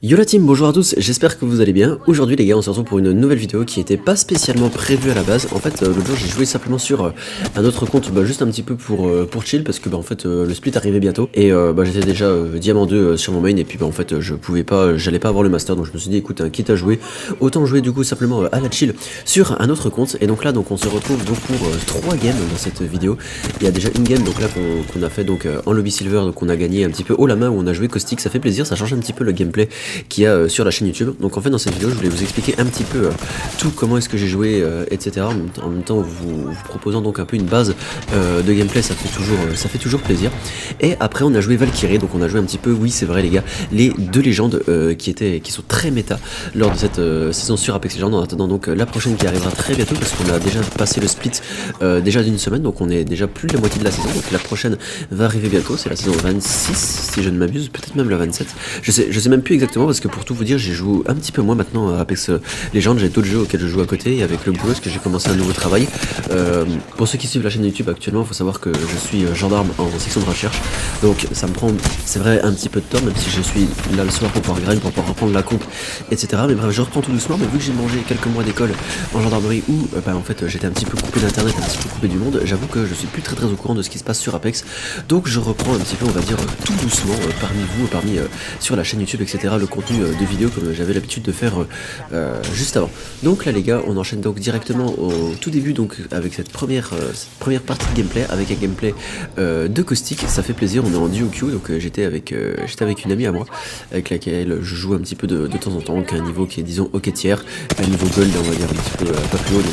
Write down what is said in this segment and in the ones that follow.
Yo la team, bonjour à tous, j'espère que vous allez bien. Aujourd'hui les gars, on se retrouve pour une nouvelle vidéo qui était pas spécialement prévue à la base. En fait, l'autre jour j'ai joué simplement sur un autre compte, juste un petit peu pour chill, parce que en fait le split arrivait bientôt. Et j'étais déjà diamant 2 sur mon main, et puis en fait je pouvais pas, j'allais pas avoir le master, donc je me suis dit écoute, quitte à jouer, autant jouer du coup simplement à la chill sur un autre compte. Et donc là on se retrouve donc pour 3 games dans cette vidéo. Il y a déjà une game donc là qu'on a fait donc en lobby silver, donc on a gagné un petit peu haut la main où on a joué caustic, ça fait plaisir, ça change un petit peu le gameplay qu'il y a sur la chaîne YouTube. Donc en fait dans cette vidéo je voulais vous expliquer un petit peu tout, comment est-ce que j'ai joué, etc. En même temps vous proposant donc un peu une base de gameplay, ça fait toujours plaisir. Et après on a joué Valkyrie, donc on a joué un petit peu, oui c'est vrai les gars, les deux légendes qui sont très méta lors de cette saison sur Apex Legends, en attendant donc la prochaine qui arrivera très bientôt, parce qu'on a déjà passé le split déjà d'une semaine, donc on est déjà plus de la moitié de la saison, donc la prochaine va arriver bientôt, c'est la saison 26 si je ne m'abuse, peut-être même la 27, je sais même plus exactement, parce que pour tout vous dire j'ai joué un petit peu moins maintenant à Apex Legends, j'ai d'autres jeux auxquels je joue à côté, et avec le boulot parce que j'ai commencé un nouveau travail. Pour ceux qui suivent la chaîne YouTube actuellement, il faut savoir que je suis gendarme en section de recherche, donc ça me prend, c'est vrai, un petit peu de temps, même si je suis là le soir pour pouvoir grind, pour pouvoir reprendre la comp, etc. Mais bref, je reprends tout doucement, mais vu que j'ai mangé quelques mois d'école en gendarmerie où en fait j'étais un petit peu coupé d'internet, un petit peu coupé du monde, j'avoue que je suis plus très au courant de ce qui se passe sur Apex, donc je reprends un petit peu, on va dire, tout doucement parmi vous, parmi sur la chaîne YouTube, etc. le contenu de vidéos comme j'avais l'habitude de faire juste avant. Donc là les gars, on enchaîne donc directement au tout début, donc avec cette première partie de gameplay, avec un gameplay de caustic, ça fait plaisir, on est en duo queue, donc j'étais avec une amie à moi, avec laquelle je joue un petit peu de temps en temps, qui a un niveau qui est disons ok tiers, un niveau gold on va dire un petit peu pas plus haut, donc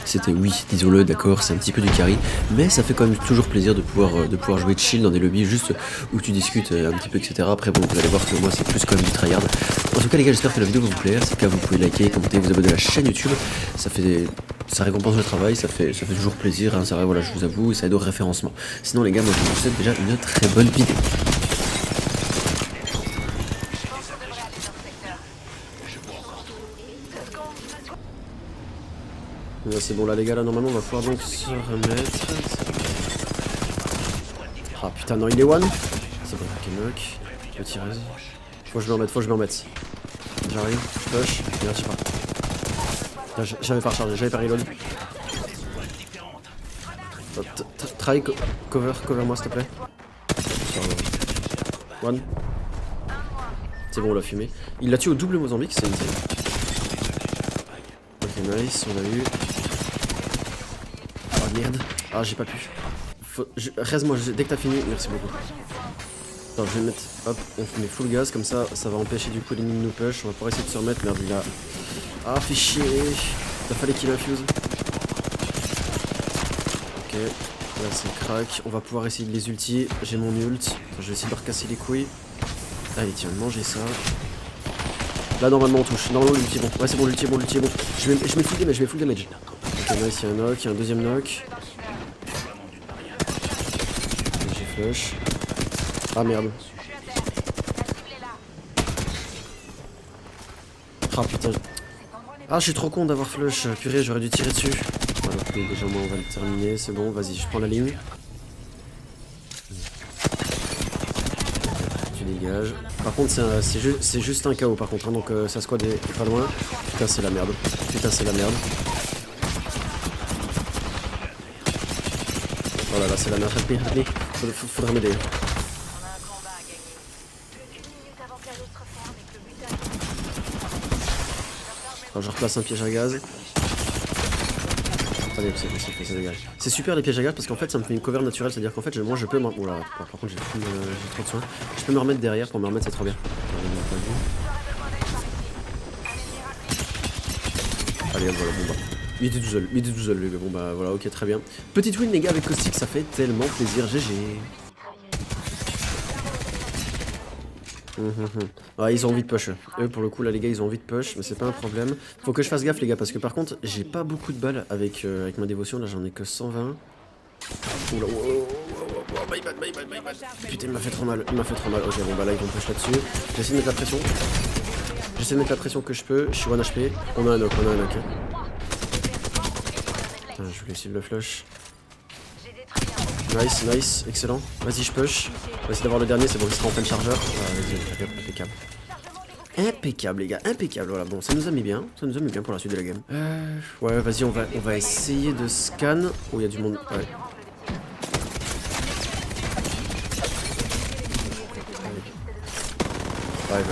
c'était, oui disons-le, d'accord, c'est un petit peu du carry, mais ça fait quand même toujours plaisir de pouvoir jouer chill dans des lobbies juste où tu discutes un petit peu, etc. Après bon, vous allez voir que moi c'est plus quand même du tryhard. En tout cas les gars, j'espère que la vidéo va vous plaire, si c'est le cas vous pouvez liker, commenter, vous abonner à la chaîne YouTube, ça récompense le travail, ça fait toujours plaisir, hein, c'est vrai, voilà, je vous avoue, et ça aide au référencement. Sinon les gars, moi je vous souhaite déjà une très bonne vidéo. Ouais, c'est bon là les gars, là normalement on va pouvoir donc se remettre. Ah putain non, il est one. C'est bon, ok knock. Petit res. Faut que je me remette, J'arrive, push, merde je sais pas. J'avais pas rechargé, j'avais pas reload. Try, cover moi s'il te plaît. One. C'est bon, on l'a fumé. Il l'a tué au double Mozambique, c'est une série. Ok nice, on l'a eu. Oh merde. Ah j'ai pas pu. Reste-moi dès que t'as fini, merci beaucoup. Attends, je vais mettre, hop, on met full gaz, comme ça, ça va empêcher du coup l'ennemi de nous push. On va pouvoir essayer de se remettre, merde, il a... Ah, fait chier. Il fallait qu'il infuse. Ok, là c'est crack. On va pouvoir essayer de les ulti. J'ai mon ult. Attends, je vais essayer de leur casser les couilles. Allez, tiens, mangez ça. Là, normalement, on touche. Normalement, l'ulti est bon. Ouais, c'est bon, l'ulti est bon. Je mets full damage, Ok, nice, il y a un knock, il y a un deuxième knock. J'ai flush. Ah merde. Ah putain. Ah je suis trop con d'avoir flush. Purée, j'aurais dû tirer dessus. Voilà, déjà moi on va le terminer. C'est bon, vas-y, je prends la ligne. Tu dégages. Par contre c'est juste un KO par contre, hein, donc ça squad est pas loin. Putain c'est la merde. Oh là là, c'est la merde. Help me. Faudra m'aider. Alors je replace un piège à gaz. Allez, c'est dégage. C'est super les pièges à gaz parce qu'en fait ça me fait une cover naturelle, c'est-à-dire qu'en fait moi je peux me... Oh là, par contre j'ai trop de soins. Je peux me remettre derrière, pour me remettre c'est trop bien. Allez hop, voilà, bon bah. Il était tout seul les gars, bon bah voilà, ok très bien. Petite win les gars avec caustic, ça fait tellement plaisir, GG. Ouais, ils ont envie de push. Eux, pour le coup, là, les gars, ils ont envie de push, mais c'est pas un problème. Faut que je fasse gaffe, les gars, parce que par contre, j'ai pas beaucoup de balles avec ma dévotion. Là, j'en ai que 120. Oula, my bad. Putain, il m'a fait trop mal. Ok, bon, bah là, ils vont push là-dessus. J'essaie de mettre la pression. Que je peux. Je suis 1 HP. On a un knock. Putain, je voulais essayer de le flush. Nice, excellent. Vas-y, je push. On va essayer d'avoir le dernier, c'est bon, il sera en plein chargeur. Ah, vas-y, impeccable. Impeccable les gars, impeccable. Voilà, bon, ça nous a mis bien. Ça nous a mis bien pour la suite de la game. Ouais, vas-y, on va essayer de scan. Oh, il y a du monde. Ouais. Ouais,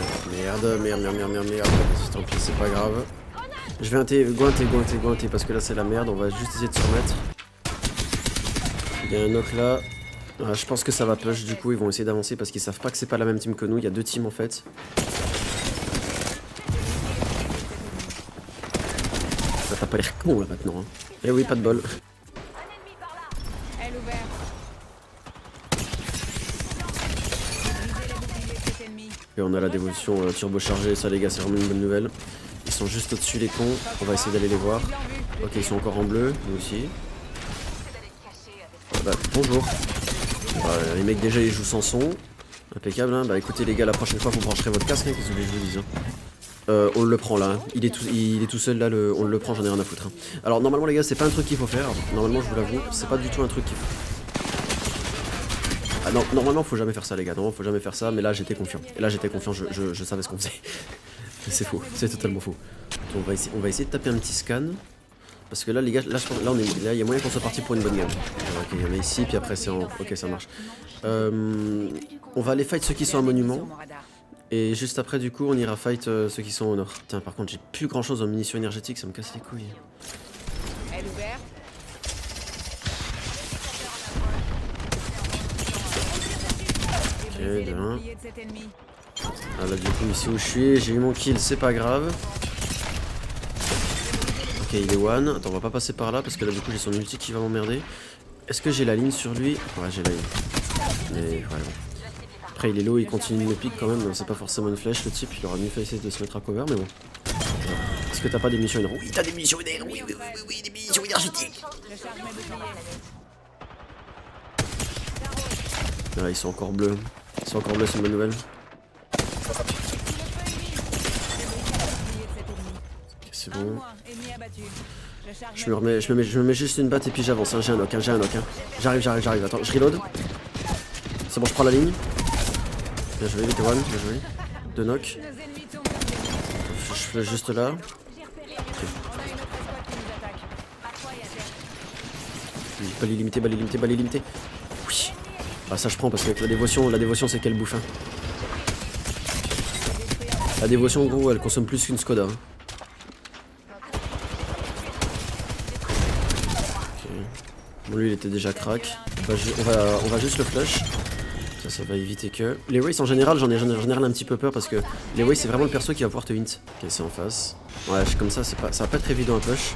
merde. Vas-y, tant pis, c'est pas grave. Je vais gointer, parce que là c'est la merde. On va juste essayer de se remettre. Il y a un autre là. Je pense que ça va push, du coup ils vont essayer d'avancer parce qu'ils savent pas que c'est pas la même team que nous. Il y a deux teams en fait. Ça t'a pas l'air con là maintenant. Hein. Eh oui, pas de bol. Et on a la dévotion turbochargée, ça les gars c'est vraiment une bonne nouvelle. Ils sont juste au-dessus les cons, on va essayer d'aller les voir. Ok, ils sont encore en bleu, nous aussi. Bah, bonjour. Les mecs déjà ils jouent sans son. Impeccable hein. Bah écoutez les gars, la prochaine fois vous brancherez votre casque, hein, qu'est-ce que je vous dise hein. On le prend là, hein. Il est tout seul là, on le prend, j'en ai rien à foutre. Hein. Alors normalement les gars c'est pas un truc qu'il faut faire, normalement je vous l'avoue, c'est pas du tout un truc qu'il faut. Ah non, normalement faut jamais faire ça les gars, non faut jamais faire ça, mais là j'étais confiant. Et là j'étais confiant, je savais ce qu'on faisait. C'est faux, c'est totalement faux. Donc, on va essayer de taper un petit scan. Parce que là les gars, là il y a moyen qu'on soit parti pour une bonne game. Ok, il y en a ici, puis après c'est en... Ok, ça marche. On va aller fight ceux qui sont à monument. Et juste après du coup on ira fight ceux qui sont au nord. Putain par contre j'ai plus grand chose en munitions énergétiques, ça me casse les couilles. Ok, de 1. Ah là du coup ici où je suis, j'ai eu mon kill, c'est pas grave. Ok il est one, attends on va pas passer par là parce que là du coup j'ai son ulti qui va m'emmerder. Est-ce que j'ai la ligne sur lui? Ouais j'ai la ligne. Mais ouais bon. Après il est low, il continue de me pique quand même, c'est pas forcément une flèche le type, il aura mieux fait essayer de se mettre à cover mais bon. Est-ce que t'as pas des missions énergétiques? Oui t'as des missions énergétiques, oui des missions énergétiques. Ah ils sont encore bleus, c'est une bonne nouvelle. C'est bon. Je me mets juste une batte et puis j'avance, hein. J'ai un knock, hein. J'arrive, attends, je reload. C'est bon, je prends la ligne. Bien joué, vite one, bien joué. Deux knock. Je fais juste là. Okay. Balle illimitée. Oui. Ah ça je prends parce que la dévotion c'est qu'elle bouffe. Hein. La dévotion gros elle consomme plus qu'une Skoda. Hein. Bon lui il était déjà crack. On va juste le flush. Ça va éviter que... Les Wraiths en général j'en ai un petit peu peur parce que les Wraiths c'est vraiment le perso qui va pouvoir te hint. Ok c'est en face. Ouais comme ça ça va pas être évident à push.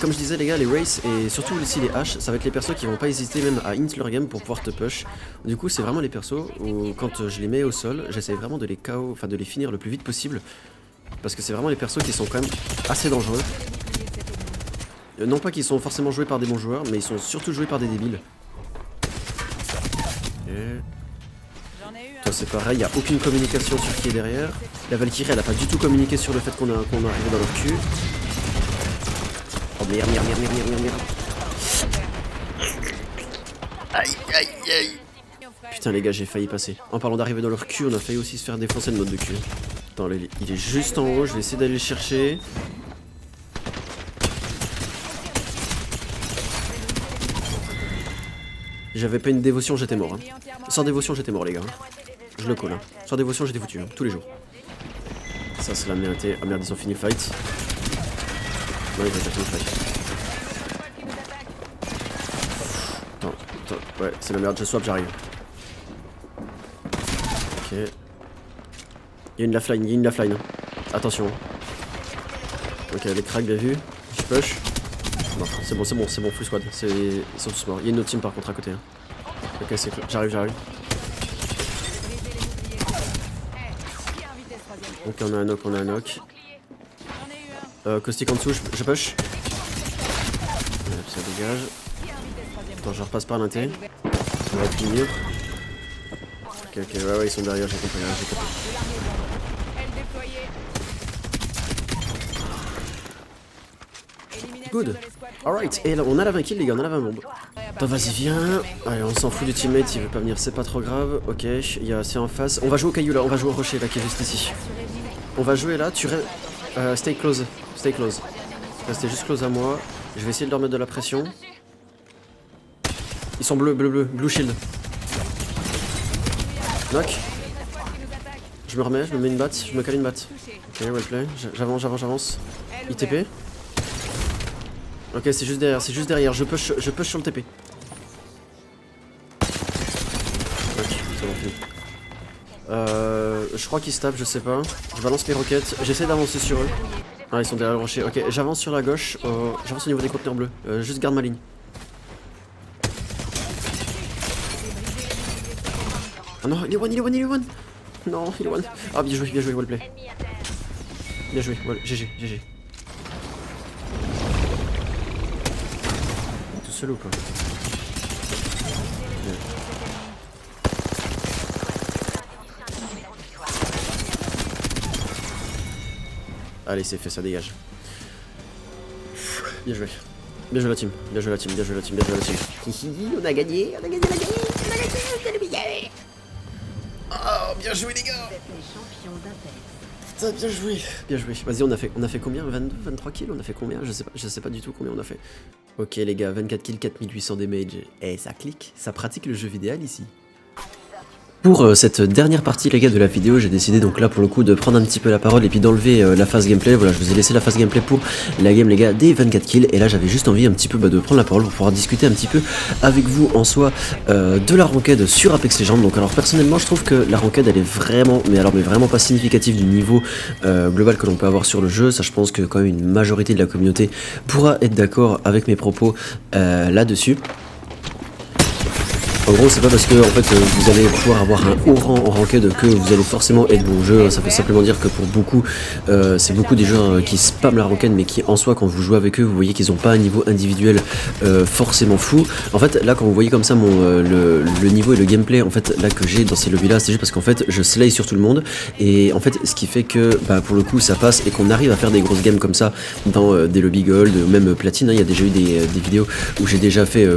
Comme je disais les gars, les Wraiths et surtout aussi les H, ça va être les persos qui vont pas hésiter même à hint leur game pour pouvoir te push. Du coup c'est vraiment les persos où quand je les mets au sol, j'essaie vraiment de les KO, enfin de les finir le plus vite possible. Parce que c'est vraiment les persos qui sont quand même assez dangereux. Non pas qu'ils sont forcément joués par des bons joueurs, mais ils sont surtout joués par des débiles. Et... Toi c'est pareil, il n'y a aucune communication sur qui est derrière. La Valkyrie elle a pas du tout communiqué sur le fait qu'on est arrivé dans leur cul. Oh merde. Aïe. Putain les gars j'ai failli passer. En parlant d'arriver dans leur cul, on a failli aussi se faire défoncer le mode de cul. Attends il est juste en haut, je vais essayer d'aller le chercher. J'avais pas une dévotion, j'étais mort. Hein. Sans dévotion, j'étais mort, les gars. Je le colle. Hein. Sans dévotion, j'étais foutu. Hein. Tous les jours. Ça, c'est la merde. Ah merde, ils ont fini le fight. Non, ils ont déjà fini le fight. Attends. Ouais, c'est la merde. Je swap, j'arrive. Ok. Il y a une lifeline. Hein. Attention. Ok, les cracks, bien vu. Je push. Non, c'est bon, full squad. Ils sont tous morts. Il y a une autre team par contre à côté. Hein. Ok, c'est clair. J'arrive. Ok, on a un knock. Caustic en dessous, je push. Ouais, ça dégage. Attends, je repasse par l'inté. On va finir. Ok, ouais, ils sont derrière, j'ai compris. Good. Alright, et là, on a la 20 kills les gars, on a la 20 bombes. Attends, vas-y, viens. Allez, on s'en fout du teammate, il veut pas venir, c'est pas trop grave. Ok, c'est en face. On va jouer au caillou là, on va jouer au rocher là qui est juste ici. On va jouer là, stay close, stay close. Restez juste close à moi. Je vais essayer de leur mettre de la pression. Ils sont bleus, blue shield. Knock. Je me remets, je me mets une batte, je me cale une batte. Ok, well play, j'avance. ITP. Ok, c'est juste derrière, je push sur le TP. Ok, c'est bon, fini. Je crois qu'ils se tapent, je sais pas. Je balance les roquettes, j'essaie d'avancer sur eux. Ah, ils sont derrière le rocher. Ok, j'avance sur la gauche, j'avance au niveau des conteneurs bleus. Juste garde ma ligne. Ah non, il est one. Non, il est one. Ah, bien joué, wallplay. Bien joué, GG. Tout seul ou quoi? Bien. Allez, c'est fait, ça dégage. Bien joué la team. On a gagné. Oh, bien joué les gars. Putain, bien joué. Vas-y, on a fait combien? 22, 23 kills? On a fait combien? Je sais pas du tout combien on a fait. Ok les gars, 24 kills, 4800 damage. Eh, ça clique, ça pratique le jeu vidéo ici. Pour cette dernière partie les gars de la vidéo, j'ai décidé donc là pour le coup de prendre un petit peu la parole et puis d'enlever la phase gameplay. Voilà, je vous ai laissé la phase gameplay pour la game les gars des 24 kills. Et là j'avais juste envie un petit peu de prendre la parole pour pouvoir discuter un petit peu avec vous en soi de la ranked sur Apex Legends. Donc alors personnellement je trouve que la ranked elle est vraiment, mais vraiment pas significative du niveau global que l'on peut avoir sur le jeu. Ça je pense que quand même une majorité de la communauté pourra être d'accord avec mes propos là-dessus. En gros, c'est pas parce que en fait, vous allez pouvoir avoir un haut rang en ranked que vous allez forcément être bon au jeu. Ça veut simplement dire que pour beaucoup, c'est beaucoup des joueurs qui spamment la ranked, mais qui en soi, quand vous jouez avec eux, vous voyez qu'ils n'ont pas un niveau individuel forcément fou. En fait, là, quand vous voyez comme ça le niveau et le gameplay en fait là que j'ai dans ces lobbies là, c'est juste parce qu'en fait, je slay sur tout le monde. Et en fait, ce qui fait que bah, pour le coup, ça passe et qu'on arrive à faire des grosses games comme ça dans des lobbies gold, même platine. Hein. Il y a déjà eu des vidéos où j'ai déjà fait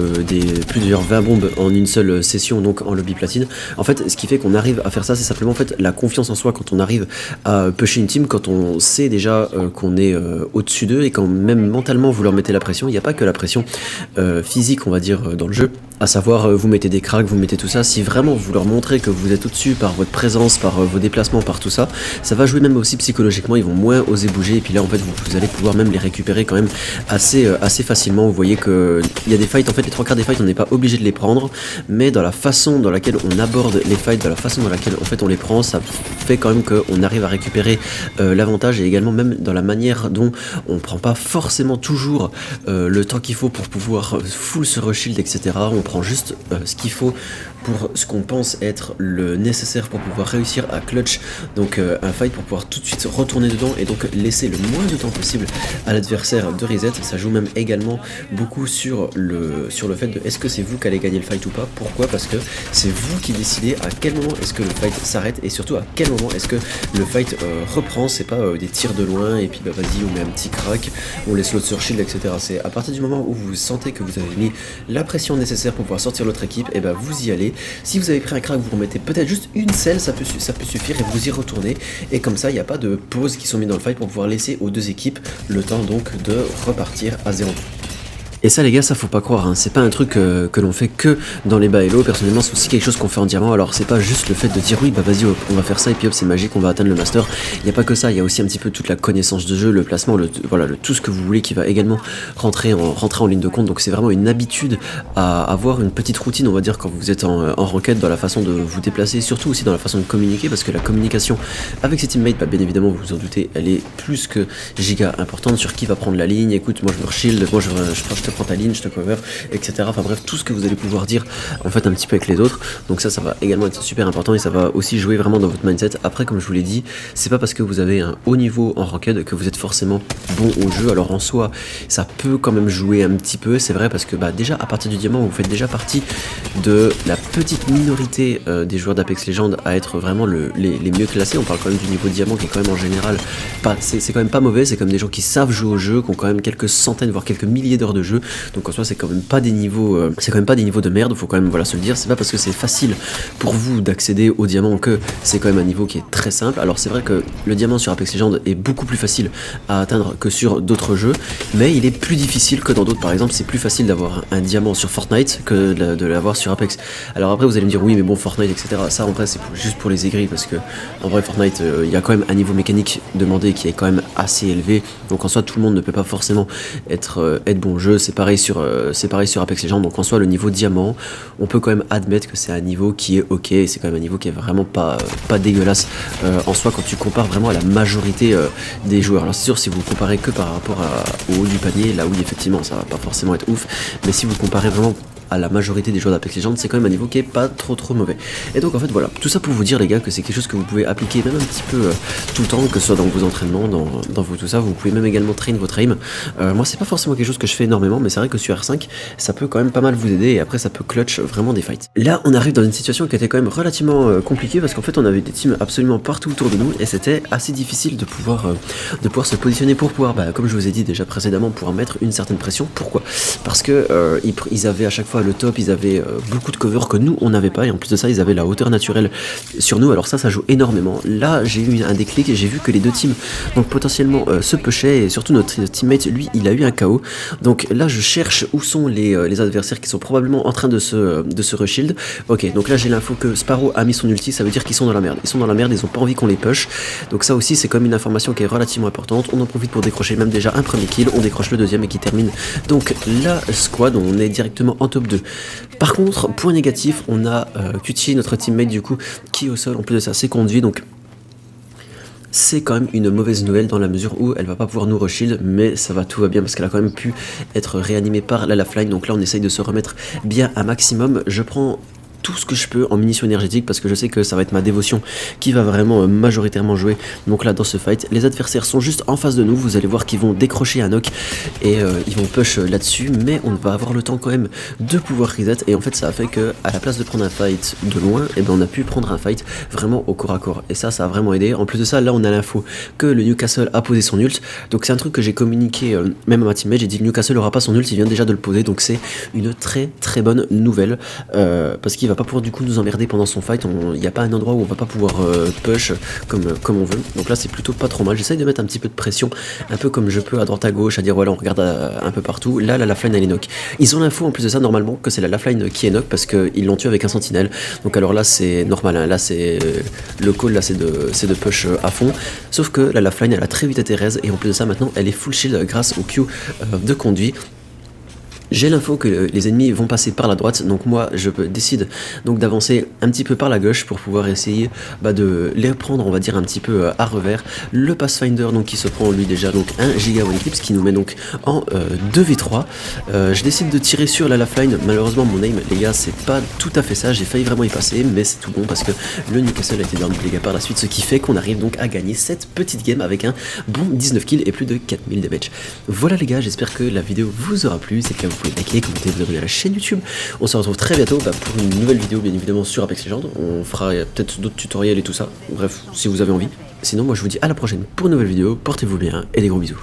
plusieurs 20 bombes en une seule session, donc en lobby platine. En fait, ce qui fait qu'on arrive à faire ça, c'est simplement en fait la confiance en soi quand on arrive à pusher une team, quand on sait déjà qu'on est au-dessus d'eux et quand même mentalement vous leur mettez la pression. Il n'y a pas que la pression physique, on va dire, dans le jeu. À savoir, vous mettez des cracks, vous mettez tout ça. Si vraiment vous leur montrez que vous êtes au-dessus par votre présence, par vos déplacements, par tout ça, ça va jouer même aussi psychologiquement. Ils vont moins oser bouger. Et puis là, en fait, vous allez pouvoir même les récupérer quand même assez facilement. Vous voyez que il y a des fights. En fait, les trois quarts des fights, on n'est pas obligé de les prendre, mais dans la façon dans laquelle on aborde les fights, dans la façon dans laquelle en fait on les prend, ça fait quand même qu'on arrive à récupérer l'avantage, et également même dans la manière dont on prend pas forcément toujours le temps qu'il faut pour pouvoir full se reshield, etc. On prend juste ce qu'il faut pour ce qu'on pense être le nécessaire pour pouvoir réussir à clutch donc un fight, pour pouvoir tout de suite retourner dedans et donc laisser le moins de temps possible à l'adversaire de reset. Ça joue même également beaucoup sur le fait de est-ce que c'est vous qui allez gagner le fight ou pas. Pourquoi? Parce que c'est vous qui décidez à quel moment est-ce que le fight s'arrête et surtout à quel moment est-ce que le fight reprend. C'est pas des tirs de loin et puis bah vas-y on met un petit crack, on laisse l'autre sur shield, etc. C'est à partir du moment où vous sentez que vous avez mis la pression nécessaire pour pouvoir sortir l'autre équipe, et bah vous y allez. Si vous avez pris un crack, vous remettez peut-être juste une selle, ça peut suffire, et vous y retournez. Et comme ça, il n'y a pas de pauses qui sont mises dans le fight pour pouvoir laisser aux deux équipes le temps donc de repartir à 0. Et ça les gars, ça faut pas croire, hein. C'est pas un truc que l'on fait que dans les bas elo. Personnellement c'est aussi quelque chose qu'on fait en diamant. Alors c'est pas juste le fait de dire oui bah vas-y on va faire ça et puis hop c'est magique, on va atteindre le master. Il n'y a pas que ça, il y a aussi un petit peu toute la connaissance de jeu, le placement, voilà, tout ce que vous voulez qui va également rentrer en ligne de compte. Donc c'est vraiment une habitude à avoir une petite routine, on va dire, quand vous êtes en ranked, dans la façon de vous déplacer, surtout aussi dans la façon de communiquer, parce que la communication avec ses teammates, bah, bien évidemment vous vous en doutez, elle est plus que giga importante. Sur qui va prendre la ligne, écoute moi je me shield, moi je te prends ta ligne, je te cover, etc. Enfin bref, tout ce que vous allez pouvoir dire en fait un petit peu avec les autres. Donc ça va également être super important et ça va aussi jouer vraiment dans votre mindset. Après, comme je vous l'ai dit, c'est pas parce que vous avez un haut niveau en ranked que vous êtes forcément bon au jeu. Alors en soi, ça peut quand même jouer un petit peu, c'est vrai, parce que bah déjà à partir du diamant, vous faites déjà partie de la petite minorité des joueurs d'Apex Legends à être vraiment les mieux classés. On parle quand même du niveau diamant qui est quand même en général c'est quand même pas mauvais. C'est comme des gens qui savent jouer au jeu, qui ont quand même quelques centaines voire quelques milliers d'heures de jeu. jeu, donc en soi c'est quand même pas des niveaux de merde, faut quand même voilà se le dire. C'est pas parce que c'est facile pour vous d'accéder au diamant que c'est quand même un niveau qui est très simple. Alors c'est vrai que le diamant sur Apex Legends est beaucoup plus facile à atteindre que sur d'autres jeux, mais il est plus difficile que dans d'autres. Par exemple, c'est plus facile d'avoir un diamant sur Fortnite que de l'avoir sur Apex. Alors après vous allez me dire oui mais bon Fortnite etc, ça en vrai c'est juste pour les aigris, parce que en vrai Fortnite il y a quand même un niveau mécanique demandé qui est quand même assez élevé, donc en soi tout le monde ne peut pas forcément être bon jeu. C'est pareil sur Apex Legends, donc en soi le niveau diamant on peut quand même admettre que c'est un niveau qui est ok, c'est quand même un niveau qui est vraiment pas dégueulasse en soi quand tu compares vraiment à la majorité des joueurs. Alors c'est sûr, si vous comparez que par rapport au haut du panier, là oui effectivement ça va pas forcément être ouf, mais si vous comparez vraiment à la majorité des joueurs d'Apex Legends, c'est quand même un niveau qui est pas trop mauvais. Et donc en fait voilà, tout ça pour vous dire les gars que c'est quelque chose que vous pouvez appliquer même un petit peu tout le temps, que ce soit dans vos entraînements, dans vos tout ça. Vous pouvez même également train votre aim. Moi c'est pas forcément quelque chose que je fais énormément, mais c'est vrai que sur R5 ça peut quand même pas mal vous aider, et après ça peut clutch vraiment des fights. Là on arrive dans une situation qui était quand même relativement compliquée, parce qu'en fait on avait des teams absolument partout autour de nous, et c'était assez difficile de pouvoir se positionner pour pouvoir, comme je vous ai dit déjà précédemment, pouvoir mettre une certaine pression. Pourquoi? Parce que ils avaient à chaque fois le top, ils avaient beaucoup de cover que nous on n'avait pas, et en plus de ça ils avaient la hauteur naturelle sur nous, alors ça joue énormément. Là j'ai eu un déclic et j'ai vu que les deux teams donc potentiellement se pushaient, et surtout notre teammate lui il a eu un KO. Donc là je cherche où sont les adversaires qui sont probablement en train de se reshield. Ok, donc là j'ai l'info que Sparrow a mis son ulti, ça veut dire qu'ils sont dans la merde, ils ont pas envie qu'on les push, donc ça aussi c'est comme une information qui est relativement importante. On en profite pour décrocher même déjà un premier kill, on décroche le deuxième et qui termine donc la squad, on est directement en top 2. Par contre, point négatif, on a QT, notre teammate du coup, qui est au sol. En plus de ça, c'est conduit, donc c'est quand même une mauvaise nouvelle dans la mesure où elle va pas pouvoir nous reshield, mais ça va, tout va bien, parce qu'elle a quand même pu être réanimée par la lifeline. Donc là on essaye de se remettre bien un maximum. Je prends tout ce que je peux en munitions énergétiques, parce que je sais que ça va être ma dévotion qui va vraiment majoritairement jouer donc là dans ce fight. Les adversaires sont juste en face de nous, vous allez voir qu'ils vont décrocher un knock et ils vont push là-dessus, mais on va avoir le temps quand même de pouvoir reset. Et en fait ça a fait que à la place de prendre un fight de loin, et on a pu prendre un fight vraiment au corps à corps, et ça a vraiment aidé. En plus de ça, là on a l'info que le Newcastle a posé son ult, donc c'est un truc que j'ai communiqué même à ma teammate, j'ai dit le Newcastle aura pas son ult, il vient déjà de le poser, donc c'est une très bonne nouvelle, parce qu'il va pas pouvoir du coup nous emmerder pendant son fight. Il n'y a pas un endroit où on va pas pouvoir push comme on veut, donc là c'est plutôt pas trop mal. J'essaye de mettre un petit peu de pression, un peu comme je peux à droite à gauche, à dire voilà on regarde un peu partout. Là la lifeline elle est knock, ils ont l'info en plus de ça normalement que c'est la lifeline qui est knock, parce qu'ils l'ont tué avec un sentinelle, donc alors là c'est normal, hein. Là c'est le call, là c'est de push à fond, sauf que la lifeline elle a très vite été raise, et en plus de ça maintenant elle est full shield grâce au Q de conduit. J'ai l'info que les ennemis vont passer par la droite, donc moi je décide donc d'avancer un petit peu par la gauche pour pouvoir essayer de les prendre, on va dire un petit peu à revers. Le Pathfinder donc qui se prend lui déjà donc 1 giga one clip, ce qui nous met donc en 2v3. Je décide de tirer sur la lifeline, malheureusement mon aim les gars c'est pas tout à fait ça, j'ai failli vraiment y passer, mais c'est tout bon parce que le Newcastle a été down les gars par la suite, ce qui fait qu'on arrive donc à gagner cette petite game avec un bon 19 kills et plus de 4000 damage. Voilà les gars, j'espère que la vidéo vous aura plu, c'est le cas vous pouvez liker, commenter, vous abonner à la chaîne YouTube. On se retrouve très bientôt pour une nouvelle vidéo bien évidemment sur Apex Legends. On fera peut-être d'autres tutoriels et tout ça, bref si vous avez envie. Sinon moi je vous dis à la prochaine pour une nouvelle vidéo, portez-vous bien et des gros bisous.